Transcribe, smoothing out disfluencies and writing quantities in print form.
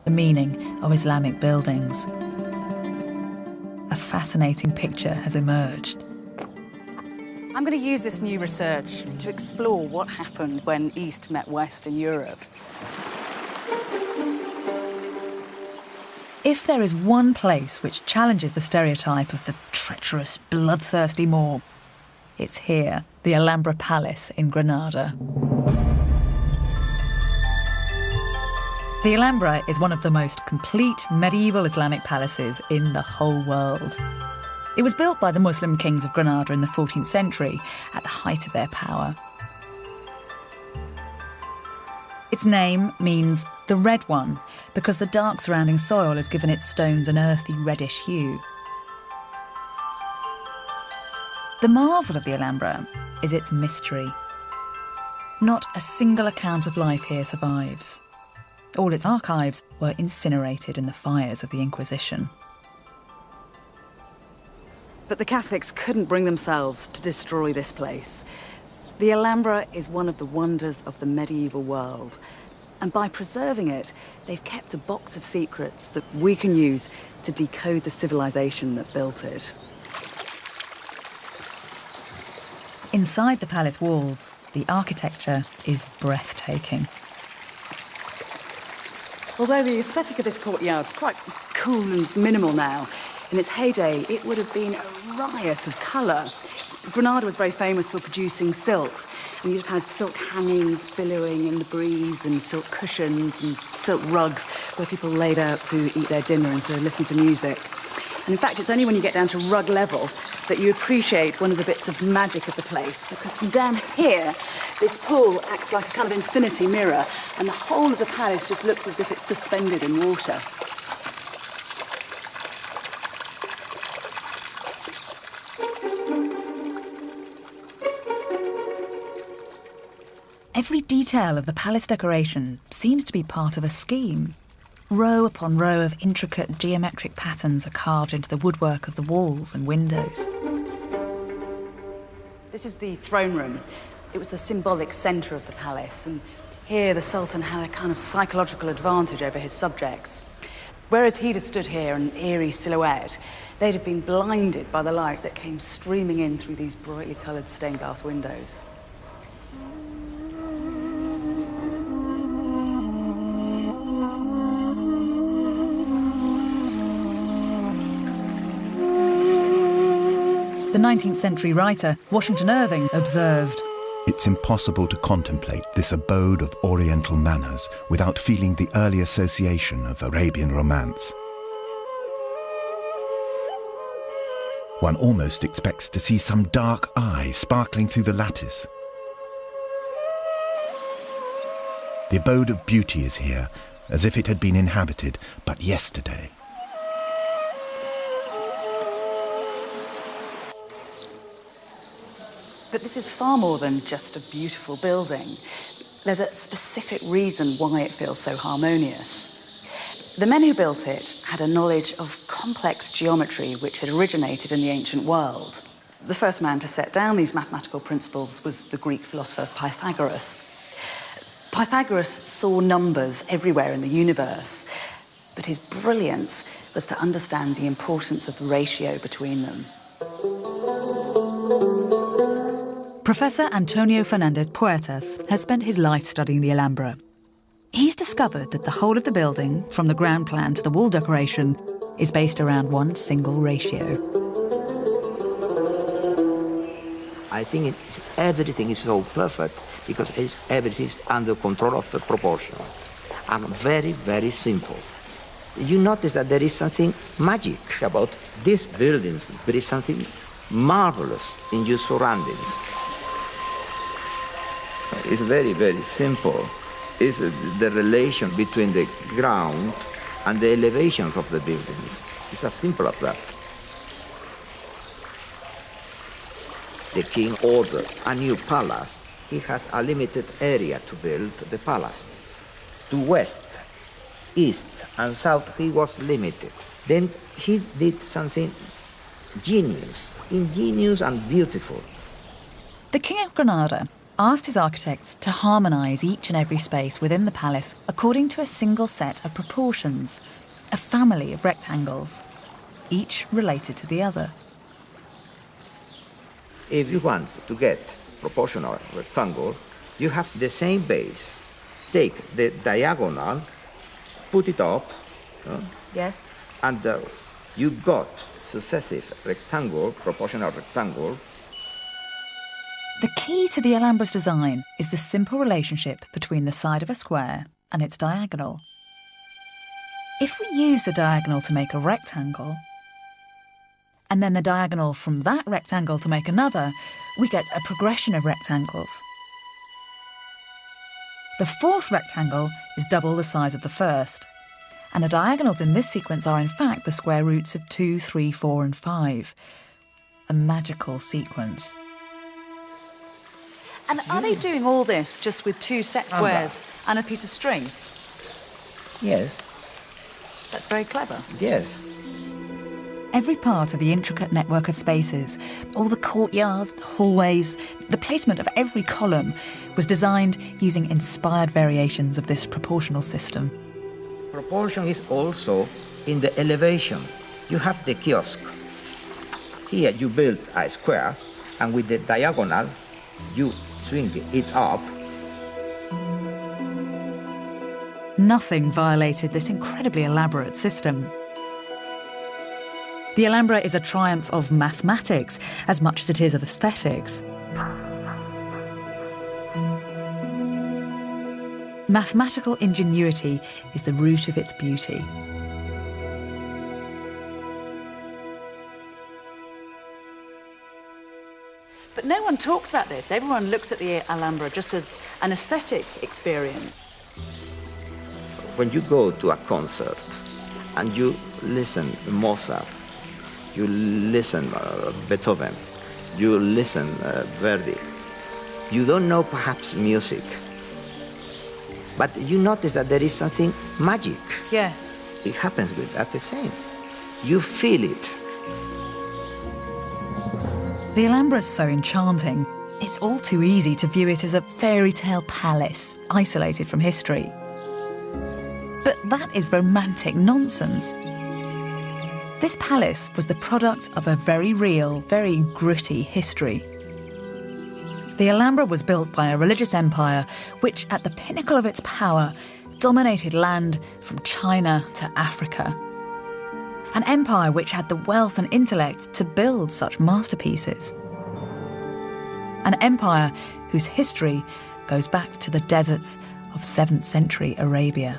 the meaning of Islamic buildings. A fascinating picture has emerged. I'm going to use this new research to explore what happened when East met West in Europe. If there is one place which challenges the stereotype of the treacherous, bloodthirsty Moor, it's here, the Alhambra Palace in Granada. The Alhambra is one of the most complete medieval Islamic palaces in the whole world. It was built by the Muslim kings of Granada in the 14th century, at the height of their power. Its name means the red one, because the dark surrounding soil has given its stones an earthy reddish hue. The marvel of the Alhambra is its mystery. Not a single account of life here survives. All its archives were incinerated in the fires of the Inquisition. But the Catholics couldn't bring themselves to destroy this place. The Alhambra is one of the wonders of the medieval world. And by preserving it, they've kept a box of secrets that we can use to decode the civilization that built it. Inside the palace walls, the architecture is breathtaking. Although the aesthetic of this courtyard is quite cool and minimal now, in its heyday, it would have been a riot of colour. Granada was very famous for producing silks, and you'd have had silk hangings billowing in the breeze, and silk cushions and silk rugs where people laid out to eat their dinner and to listen to music. And in fact, it's only when you get down to rug level that you appreciate one of the bits of magic of the place, because from down here, this pool acts like a kind of infinity mirror, and the whole of the palace just looks as if it's suspended in water. Every detail of the palace decoration seems to be part of a scheme. Row upon row of intricate geometric patterns are carved into the woodwork of the walls and windows. This is the throne room. It was the symbolic centre of the palace, and here the Sultan had a kind of psychological advantage over his subjects. Whereas he'd have stood here in eerie silhouette, they'd have been blinded by the light that came streaming in through these brightly coloured stained glass windows. The 19th century writer Washington Irving observed, "It's impossible to contemplate this abode of Oriental manners without feeling the early association of Arabian romance. One almost expects to see some dark eye sparkling through the lattice. The abode of beauty is here, as if it had been inhabited but yesterday." But this is far more than just a beautiful building. There's a specific reason why it feels so harmonious. The men who built it had a knowledge of complex geometry which had originated in the ancient world. The first man to set down these mathematical principles was the Greek philosopher Pythagoras. Pythagoras saw numbers everywhere in the universe, but his brilliance was to understand the importance of the ratio between them. Professor Antonio Fernandez Puertas has spent his life studying the Alhambra. He's discovered that the whole of the building, from the ground plan to the wall decoration, is based around one single ratio. I think everything is so perfect because everything is under control of the proportion and very, very simple. You notice that there is something magic about these buildings. There is something marvelous in your surroundings. It's very, very simple. It's the relation between the ground and the elevations of the buildings. It's as simple as that. The king ordered a new palace. He has a limited area to build the palace. To west, east, and south, he was limited. Then he did something ingenious and beautiful. The King of Granada asked his architects to harmonise each and every space within the palace according to a single set of proportions, a family of rectangles, each related to the other. If you want to get proportional rectangle, you have the same base. Take the diagonal, put it up, Yes. and you got successive rectangle, proportional rectangle. The key to the Alhambra's design is the simple relationship between the side of a square and its diagonal. If we use the diagonal to make a rectangle, and then the diagonal from that rectangle to make another, we get a progression of rectangles. The fourth rectangle is double the size of the first, and the diagonals in this sequence are in fact the square roots of 2, 3, 4 and 5. A magical sequence. And are they doing all this just with two set squares and a piece of string? Yes, That's very clever. yes. Every part of the intricate network of spaces, all the courtyards, the hallways, the placement of every column was designed using inspired variations of this proportional system. Proportion is also in the elevation. You have the kiosk. Here you build a square, and with the diagonal, you swing it up. Nothing violated this incredibly elaborate system. The Alhambra is a triumph of mathematics as much as it is of aesthetics. Mathematical ingenuity is the root of its beauty. But no one talks about this. Everyone looks at the Alhambra just as an aesthetic experience. When you go to a concert and you listen to Mozart, you listen Beethoven, you listen Verdi, you don't know perhaps music, but you notice that there is something magic. Yes. It happens with that the same. You feel it. The Alhambra is so enchanting, it's all too easy to view it as a fairy tale palace, isolated from history. But that is romantic nonsense. This palace was the product of a very real, very gritty history. The Alhambra was built by a religious empire which, at the pinnacle of its power, dominated land from China to Africa. An empire which had the wealth and intellect to build such masterpieces. An empire whose history goes back to the deserts of 7th century Arabia.